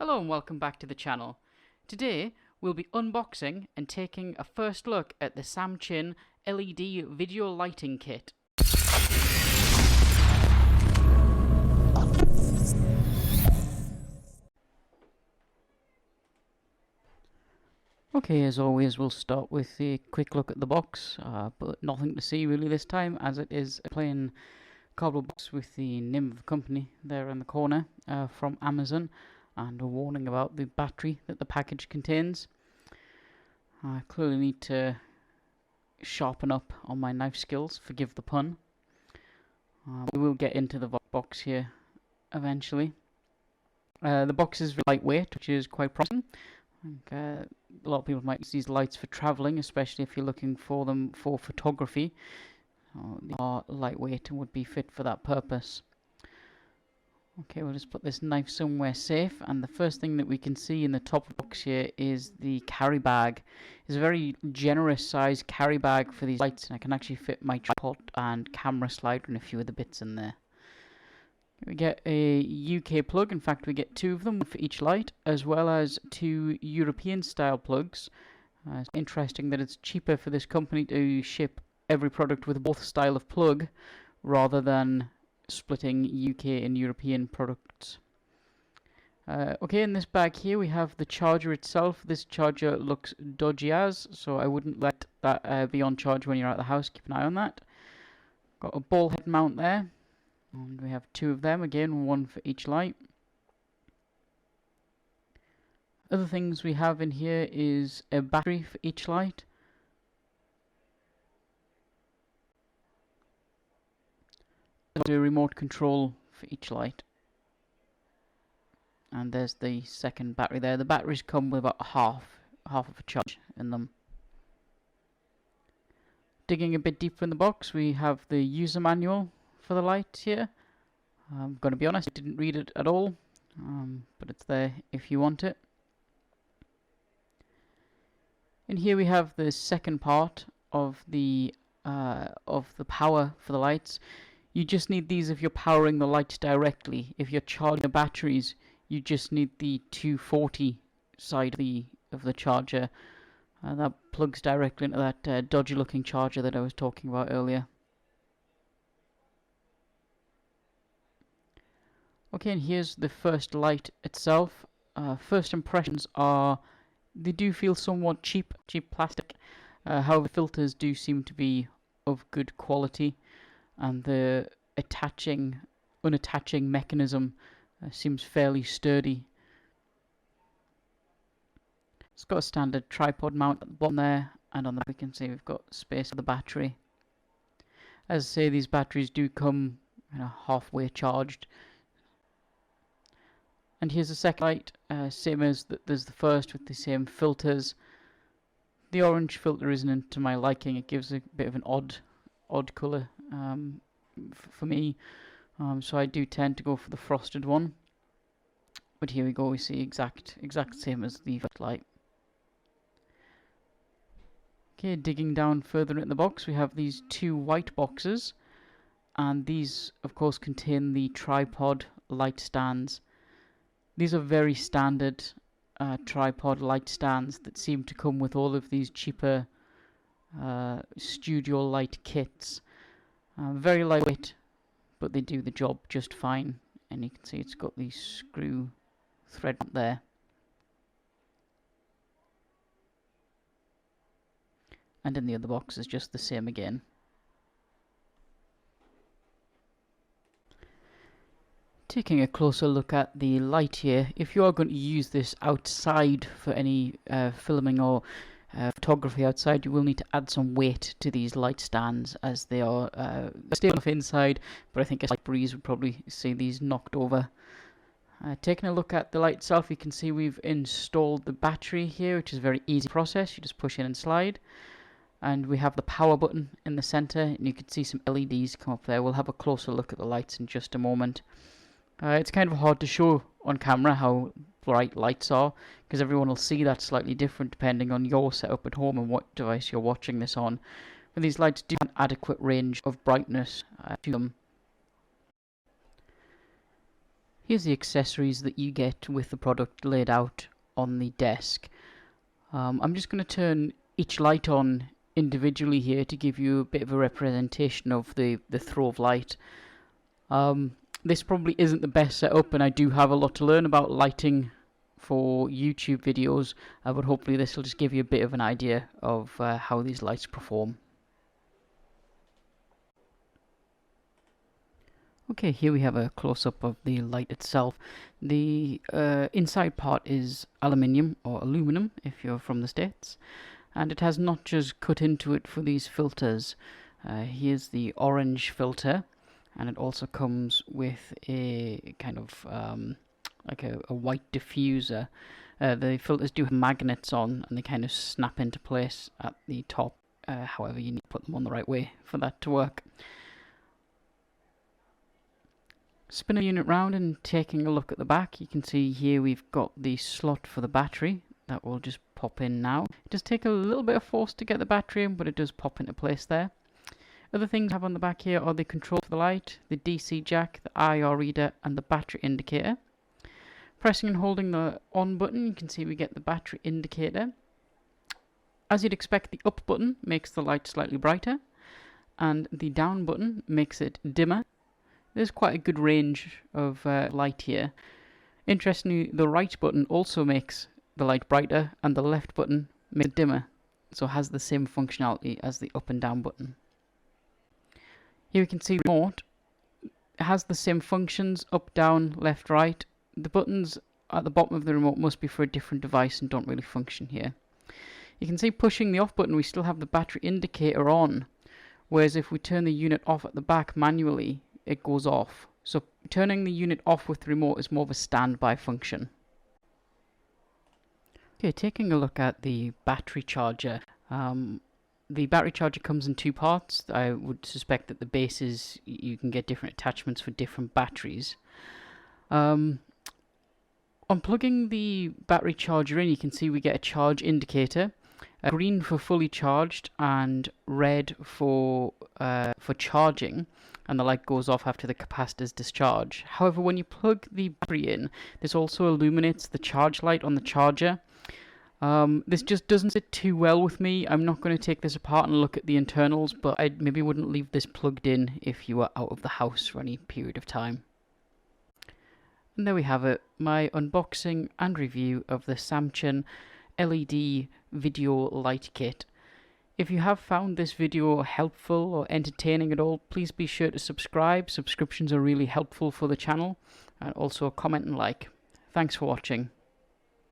Hello and welcome back to the channel. Today we'll be unboxing and taking a first look at the Samchin LED video lighting kit. Okay, as always we'll start with a quick look at the box, but nothing to see really this time, as it is a plain cardboard box with the name of the company there in the corner from Amazon, and a warning about the battery that the package contains. I clearly need to sharpen up on my knife skills, forgive the pun. We will get into the box here eventually. The box is very lightweight, which is quite promising. A lot of people might use these lights for travelling, especially if you're looking for them for photography. They are lightweight and would be fit for that purpose. Okay, we'll just put this knife somewhere safe, and the first thing that we can see in the top box here is the carry bag. It's a very generous size carry bag for these lights, and I can actually fit my tripod and camera slider and a few other bits in there. We get a UK plug, in fact we get two of them, one for each light, as well as two European style plugs. It's interesting that it's cheaper for this company to ship every product with both style of plug rather than splitting UK and European products. Okay, in this bag here we have the charger itself. This charger looks dodgy so I wouldn't let that be on charge when you're at the house. Keep an eye on that. Got a ball head mount there, and we have two of them, again one for each light. Other things we have in here is a battery for each light. A remote control for each light. And there's the second battery there. The batteries come with about half of a charge in them. Digging a bit deeper in the box, we have the user manual for the light here. I'm going to be honest, I didn't read it at all, but it's there if you want it. And here we have the second part of the power for the lights. You just need these if you're powering the lights directly. If you're charging the batteries, you just need the 240 side of the charger. That plugs directly into that dodgy looking charger that I was talking about earlier. Okay, and here's the first light itself. First impressions are, they do feel somewhat cheap plastic. However, filters do seem to be of good quality, and the unattaching mechanism seems fairly sturdy. It's got a standard tripod mount at the bottom there, and on the back we can see we've got space for the battery. As I say, these batteries do come halfway charged. And here's the second light, same as there's the first, with the same filters. The orange filter isn't to my liking. It gives a bit of an odd colour for me, so I do tend to go for the frosted one. But here we go, we see exact same as the first light. Okay, digging down further in the box, we have these two white boxes, and these of course contain the tripod light stands. These are very standard tripod light stands that seem to come with all of these cheaper studio light kits. Very lightweight, but they do the job just fine. And you can see it's got the screw thread there. And in the other box is just the same again. Taking a closer look at the light here, if you are going to use this outside for any filming or photography outside, you will need to add some weight to these light stands, as they are stable enough inside, but I think a slight breeze would probably see these knocked over. Taking a look at the light itself, you can see we've installed the battery here, which is a very easy process. You just push in and slide. And we have the power button in the center, and you can see some LEDs come up there. We'll have a closer look at the lights in just a moment. It's kind of hard to show on camera how bright lights are, because everyone will see that slightly different depending on your setup at home and what device you're watching this on. But these lights do have an adequate range of brightness to them. Here's the accessories that you get with the product laid out on the desk. I'm just going to turn each light on individually here to give you a bit of a representation of the throw of light. This probably isn't the best setup, and I do have a lot to learn about lighting for YouTube videos, but hopefully this will just give you a bit of an idea of how these lights perform. Okay, here we have a close-up of the light itself. The inside part is aluminium or aluminum if you're from the States, and it has notches cut into it for these filters. Here's the orange filter, and it also comes with a kind of like a white diffuser. The filters do have magnets on, and they kind of snap into place at the top. However, you need to put them on the right way for that to work. Spinning the unit round and taking a look at the back, you can see here we've got the slot for the battery. That will just pop in now. It does take a little bit of force to get the battery in, but it does pop into place there. Other things I have on the back here are the control for the light, the DC jack, the IR reader, and the battery indicator. Pressing and holding the on button, you can see we get the battery indicator. As you'd expect, the up button makes the light slightly brighter, and the down button makes it dimmer. There's quite a good range of light here. Interestingly, the right button also makes the light brighter, and the left button makes it dimmer, so it has the same functionality as the up and down button. Here we can see the remote. It has the same functions, up, down, left, right. The buttons at the bottom of the remote must be for a different device and don't really function here. You can see pushing the off button, we still have the battery indicator on, whereas if we turn the unit off at the back manually, it goes off. So turning the unit off with the remote is more of a standby function. Okay, taking a look at the battery charger. The battery charger comes in two parts. I would suspect that the base is, you can get different attachments for different batteries. Unplugging the battery charger in, you can see we get a charge indicator. Green for fully charged and red for charging, and the light goes off after the capacitor's discharge. However, when you plug the battery in, this also illuminates the charge light on the charger. This just doesn't sit too well with me. I'm not going to take this apart and look at the internals, but I maybe wouldn't leave this plugged in if you were out of the house for any period of time. And there we have it, my unboxing and review of the Samchan LED video light kit. If you have found this video helpful or entertaining at all, please be sure to subscribe. Subscriptions are really helpful for the channel, and also comment and like. Thanks for watching.